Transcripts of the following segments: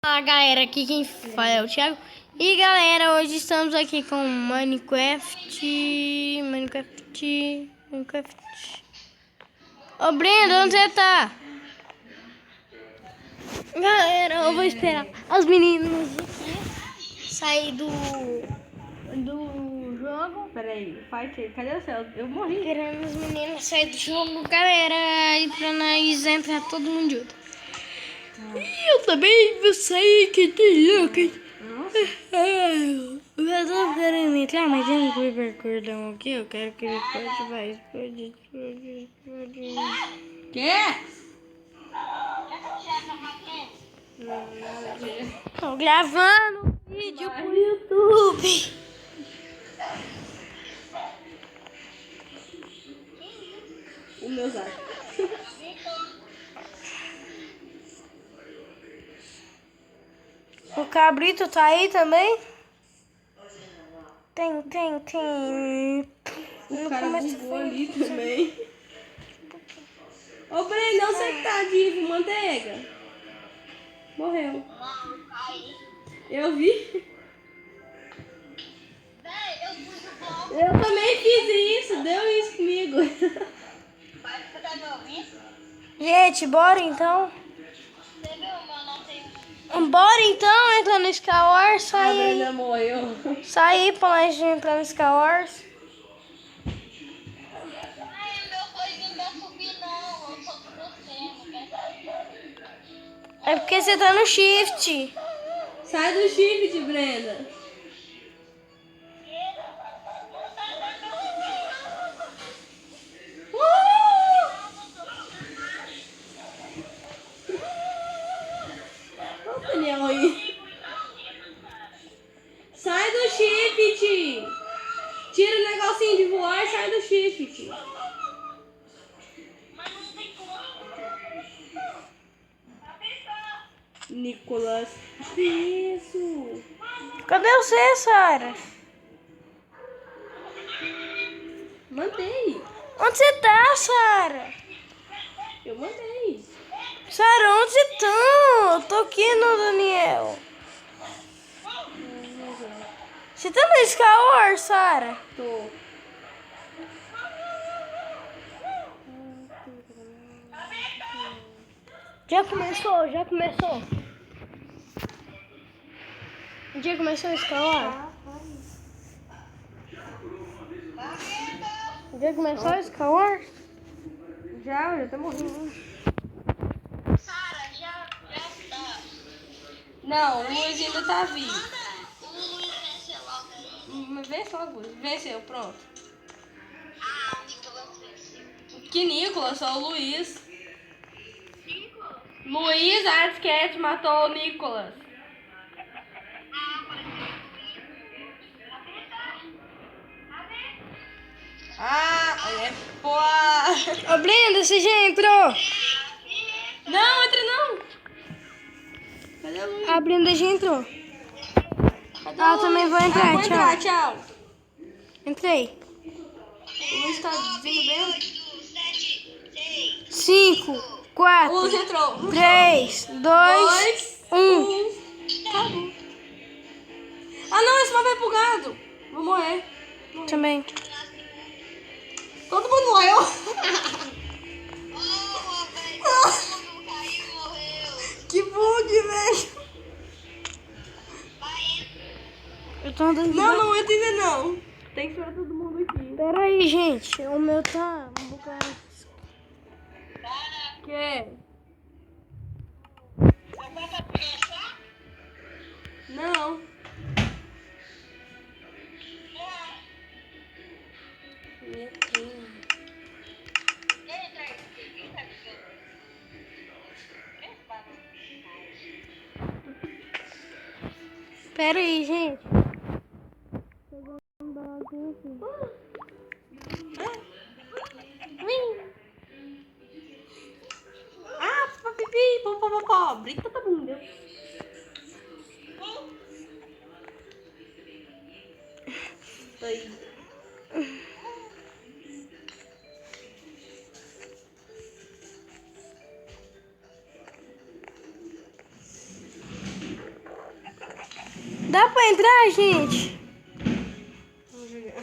Fala galera, aqui quem fala é o Thiago. E galera, hoje estamos aqui com Minecraft. Ô Brenda, onde você tá? Galera, eu vou esperar os meninos aqui sair do jogo. Peraí, fight, cadê o céu? Eu morri. Querendo os meninos sair do jogo, galera, e pra nós entrar todo mundo junto. E eu também vou sair, que tem louco. Eu tô querendo entrar, mas eu não fui pra cordão aqui. Eu quero que ele pode. Quê? Tô gravando vídeo pro YouTube. O meu Zac. O cabrito tá aí também? Tem. O cara bugou ali também. Ô Brenda, onde você que tá, Divo? Manteiga? Morreu. Eu vi. Eu também fiz isso, deu isso comigo. Gente, bora então. Bora então, entra no Skywars, A sai aí. Brenda morreu. Sai aí pra nós entrar no Skywars. É porque você tá no shift. Sai do shift, Brenda. Olha o Daniel aí. Sai do shift. Tira o negocinho de voar e sai do shift. Nicolas. Que isso? Cadê você, Sara? Mandei. Onde você tá, Sara? Eu mandei. Sara, onde você tá? Eu tô aqui no Daniel. Você tá no Skywars, Sara? Tô. Já começou. Já começou o Skywars? Já começou o Skywars? Já, eu já tô morrendo. Sara, já tá. Não, o Luiz ainda tá vivo. O Luiz venceu logo aí. Venceu logo. Venceu, pronto. Ah, o Nicolas venceu. Que Nicolas? Só o Luiz. Luiz Artscat matou o Nicolas. Ah, é pô. Ô, Brenda, você já entrou? Não, entra não. Cadê o Luiz? A Brenda já entrou. Cadê Ah, o também Luiz? vou entrar, Vou tchau. entrar, tchau. Entrei. O Luiz tá vindo bem? 8, 7, 6. 5, O 4, Luiz entrou. 3, 2, 1. Acabou. Ah não, esse mapa é bugado. Vou morrer. Também. Todo mundo morreu. Oh, velho, todo mundo caiu e morreu. Que bug, velho. Vai, Eu tô andando de Não entra ainda não. Tem que esperar todo mundo aqui. Pera aí, gente. O meu tá bugado. Que? vai pra começar? Não. Entra aí, quem tá jogando? Pera aí, gente. Ah, pipi, pó. Brita tá bunda. Aí. Dá pra entrar, gente? Vamos jogar.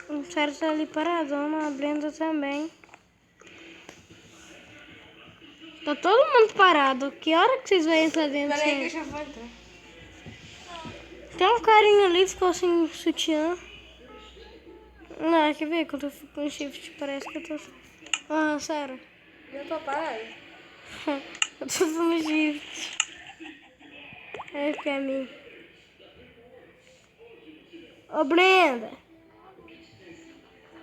O Sério tá ali paradão, a Brenda também. Tá todo mundo parado. Que hora que vocês vão entrar dentro? Peraí que eu Assim? já vou entrar. Tem um carinha ali que ficou sem sutiã. Não, quer ver? Quando eu fico com shift, parece que eu tô... Ah, sério. Eu tô parado. Eu tô no shift. É pra mim. Ô, Brenda.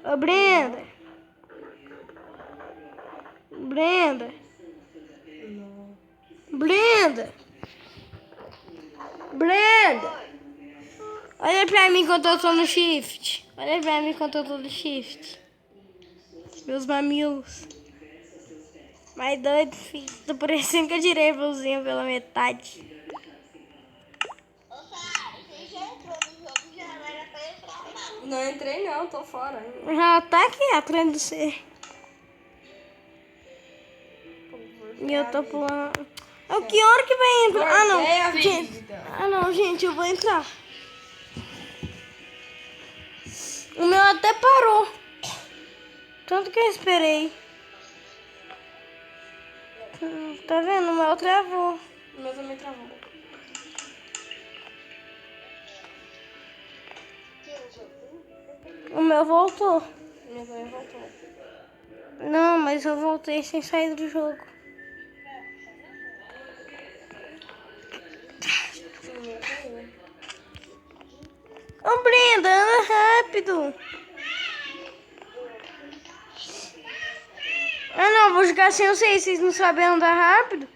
Ô, Brenda. Brenda. Não. Brenda. Brenda. Olha pra mim enquanto eu tô no shift. Olha pra mim enquanto eu tô no shift. Meus mamilos. Mais doido, filho. Tô parecendo que eu tirei a blusinha pela metade. Ô, Sara, você já entrou no jogo, já não era pra entrar, não. Não entrei não, tô fora ainda. Já tá aqui atrás de você. E eu tô pulando. Oh, que hora que vai entrar? Ah, não. Gente, gente, eu vou entrar. O meu até parou. Tanto que eu esperei. Tá vendo? O meu travou. O meu também travou. O meu voltou. O meu também voltou. Não, mas eu voltei sem sair do jogo. O meu também. Ô, Brenda, anda rápido. Ah, não, vou jogar sem vocês. Vocês não sabem andar rápido?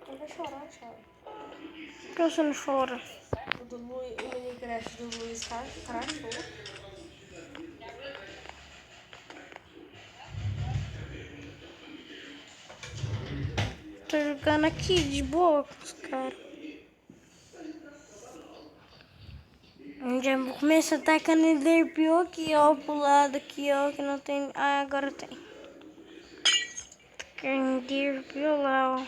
Não vai chorar, Thiago. Por que você não chora? O Minecraft do Luiz crashou. Tô jogando aqui de boa com os caras. Já vou começar atacando Enderpearl aqui, ó, pro lado aqui, ó, que não tem... Ah, agora tem. Enderpearl lá, ó.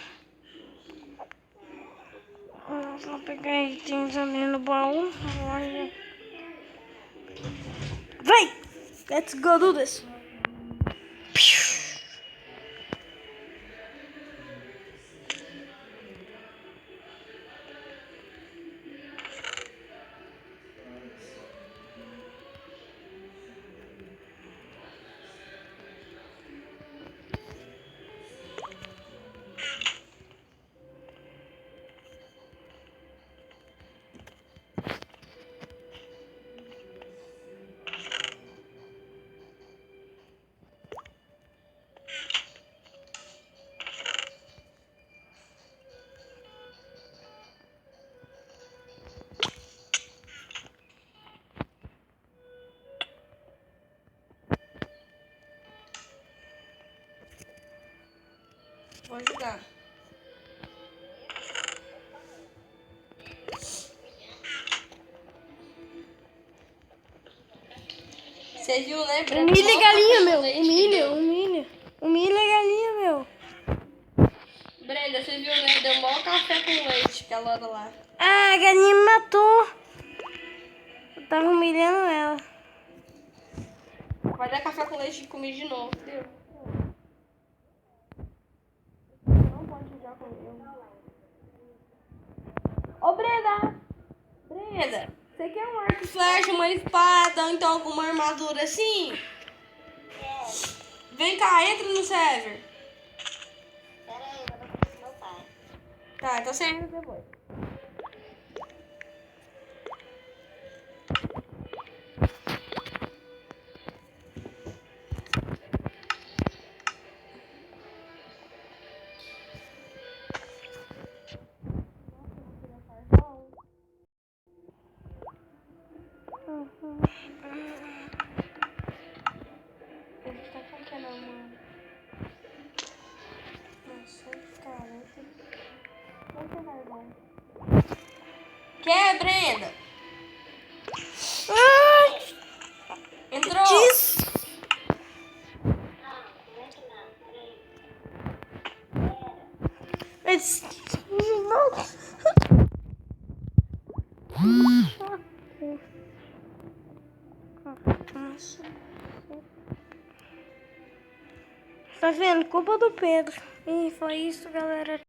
Vou pegar itens ali no baú. Olha. Vai! Let's go do this. Vou ajudar. Você viu, né, Brenda? Humilha a galinha, meu. Humilha a galinha, meu. Brenda, você viu, né? Deu mó café com leite que ela dá lá. Ah, a galinha me matou. Eu tava humilhando ela. Vai dar café com leite e comer de novo, entendeu? Não pode jogar comigo. Ô, Brenda! Brenda, você quer um arco e flecha, uma espada, ou então alguma armadura assim? Vem cá, entra no server. Pera aí, eu vou dar pro meu pai. Tá, então você entra depois. A gente tá com o que não, mano? Nossa, cara. Onde você vai, irmão? Quer, Brenda? Ai, Entrou? diz. Não, não entra não. Peraí. Mas Tá vendo? Culpa do Pedro. E foi isso, galera.